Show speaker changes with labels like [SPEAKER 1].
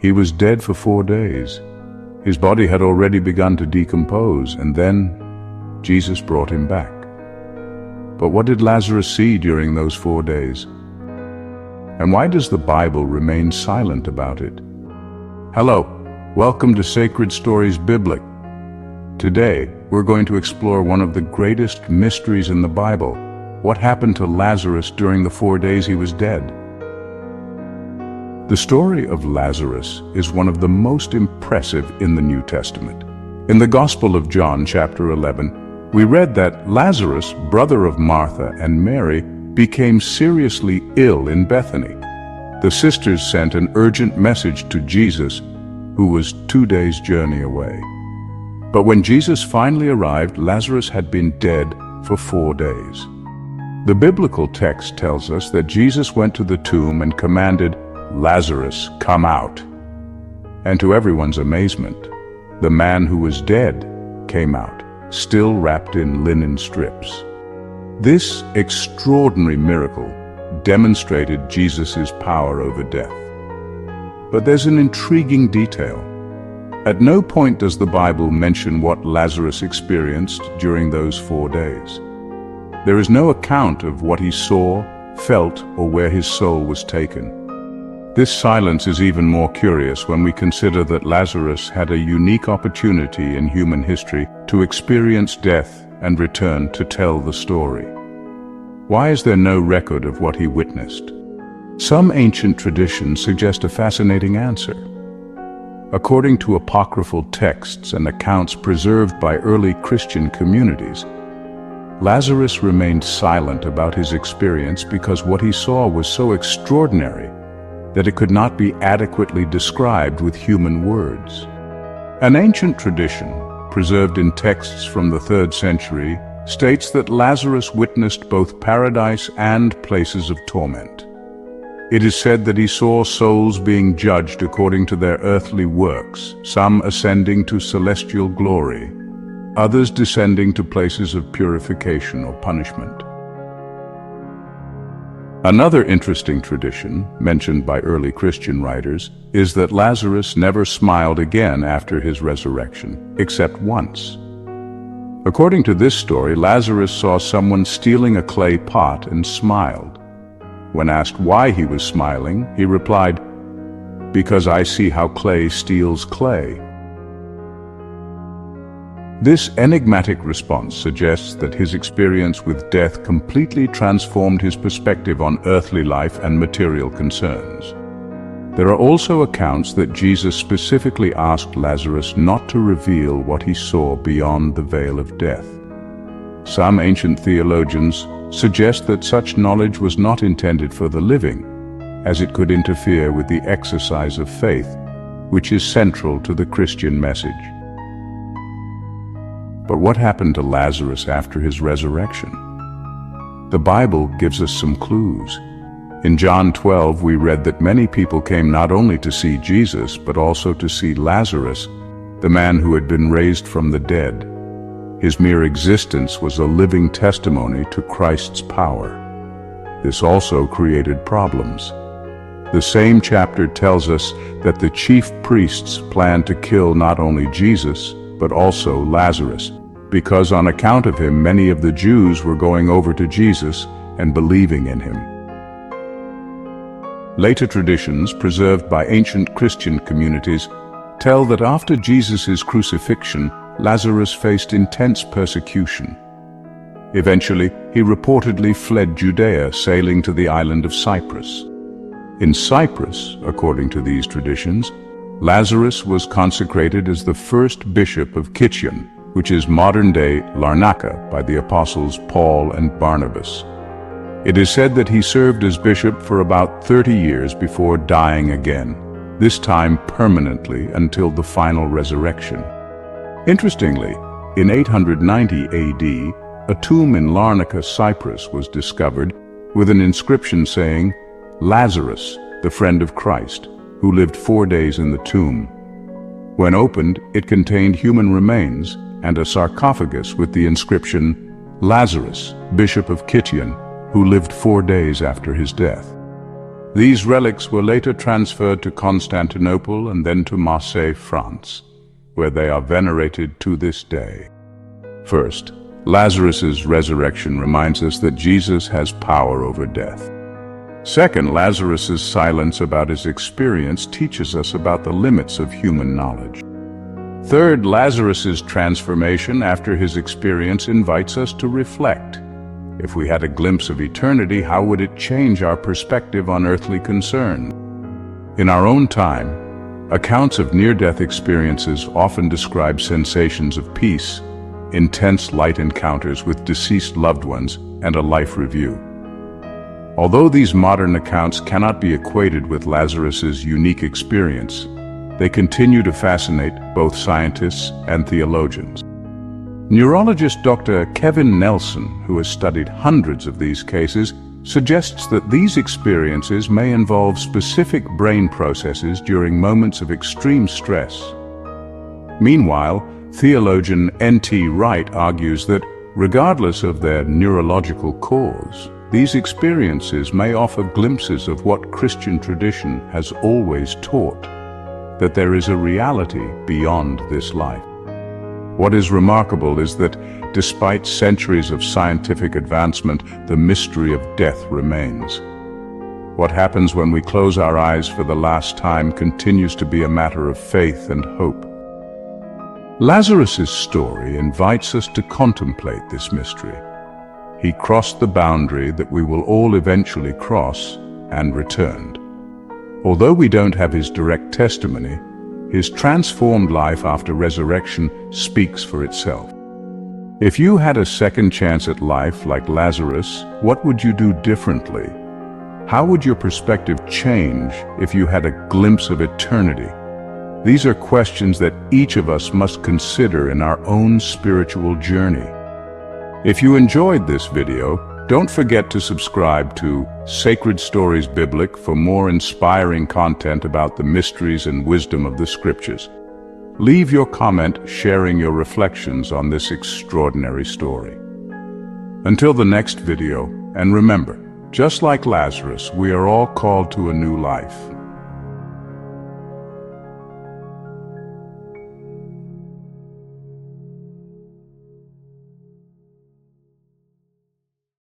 [SPEAKER 1] He was dead for 4 days. His body had already begun to decompose, and then Jesus brought him back. But what did Lazarus see during those 4 days? And why does the Bible remain silent about it? Hello, welcome to Sacred Stories Biblic. Today, we're going to explore one of the greatest mysteries in the Bible. What happened to Lazarus during the 4 days he was dead? The story of Lazarus is one of the most impressive in the New Testament. In the Gospel of John, chapter 11, we read that Lazarus, brother of Martha and Mary, became seriously ill in Bethany. The sisters sent an urgent message to Jesus, who was 2 days' journey away. But when Jesus finally arrived, Lazarus had been dead for 4 days. The biblical text tells us that Jesus went to the tomb and commanded, "Lazarus, come out." And to everyone's amazement, the man who was dead came out, still wrapped in linen strips. This extraordinary miracle demonstrated Jesus' power over death. But there's an intriguing detail. At no point does the Bible mention what Lazarus experienced during those 4 days. There is no account of what he saw, felt, or where his soul was taken. This silence is even more curious when we consider that Lazarus had a unique opportunity in human history to experience death and return to tell the story. Why is there no record of what he witnessed? Some ancient traditions suggest a fascinating answer. According to apocryphal texts and accounts preserved by early Christian communities, Lazarus remained silent about his experience because what he saw was so extraordinary that it could not be adequately described with human words. An ancient tradition, preserved in texts from the 3rd century, states that Lazarus witnessed both paradise and places of torment. It is said that he saw souls being judged according to their earthly works, some ascending to celestial glory, others descending to places of purification or punishment. Another interesting tradition, mentioned by early Christian writers, is that Lazarus never smiled again after his resurrection, except once. According to this story, Lazarus saw someone stealing a clay pot and smiled. When asked why he was smiling, he replied, "Because I see how clay steals clay." This enigmatic response suggests that his experience with death completely transformed his perspective on earthly life and material concerns. There are also accounts that Jesus specifically asked Lazarus not to reveal what he saw beyond the veil of death. Some ancient theologians suggest that such knowledge was not intended for the living, as it could interfere with the exercise of faith, which is central to the Christian message. But what happened to Lazarus after his resurrection? The Bible gives us some clues. In John 12, we read that many people came not only to see Jesus, but also to see Lazarus, the man who had been raised from the dead. His mere existence was a living testimony to Christ's power. This also created problems. The same chapter tells us that the chief priests planned to kill not only Jesus, but also Lazarus, because on account of him, many of the Jews were going over to Jesus and believing in him. Later traditions, preserved by ancient Christian communities, tell that after Jesus' crucifixion, Lazarus faced intense persecution. Eventually, he reportedly fled Judea, sailing to the island of Cyprus. In Cyprus, according to these traditions, Lazarus was consecrated as the first bishop of Kition, which is modern-day Larnaca, by the apostles Paul and Barnabas. It is said that he served as bishop for about 30 years before dying again, this time permanently until the final resurrection. Interestingly, in 890 AD, a tomb in Larnaca, Cyprus was discovered with an inscription saying, "Lazarus, the friend of Christ, who lived 4 days in the tomb." When opened, it contained human remains and a sarcophagus with the inscription, "Lazarus, Bishop of Kition, who lived 4 days after his death." These relics were later transferred to Constantinople and then to Marseille, France, where they are venerated to this day. First, Lazarus's resurrection reminds us that Jesus has power over death. Second, Lazarus's silence about his experience teaches us about the limits of human knowledge. Third, Lazarus's transformation after his experience invites us to reflect. If we had a glimpse of eternity, how would it change our perspective on earthly concerns? In our own time, accounts of near-death experiences often describe sensations of peace, intense light encounters with deceased loved ones, and a life review. Although these modern accounts cannot be equated with Lazarus's unique experience, they continue to fascinate both scientists and theologians. Neurologist Dr. Kevin Nelson, who has studied hundreds of these cases, suggests that these experiences may involve specific brain processes during moments of extreme stress. Meanwhile, theologian N.T. Wright argues that, regardless of their neurological cause, these experiences may offer glimpses of what Christian tradition has always taught, that there is a reality beyond this life. What is remarkable is that, despite centuries of scientific advancement, the mystery of death remains. What happens when we close our eyes for the last time continues to be a matter of faith and hope. Lazarus's story invites us to contemplate this mystery. He crossed the boundary that we will all eventually cross and returned. Although we don't have his direct testimony, his transformed life after resurrection speaks for itself. If you had a second chance at life like Lazarus, what would you do differently? How would your perspective change if you had a glimpse of eternity? These are questions that each of us must consider in our own spiritual journey. If you enjoyed this video, don't forget to subscribe to Sacred Stories Biblic for more inspiring content about the mysteries and wisdom of the Scriptures. Leave your comment sharing your reflections on this extraordinary story. Until the next video, and remember, just like Lazarus, we are all called to a new life.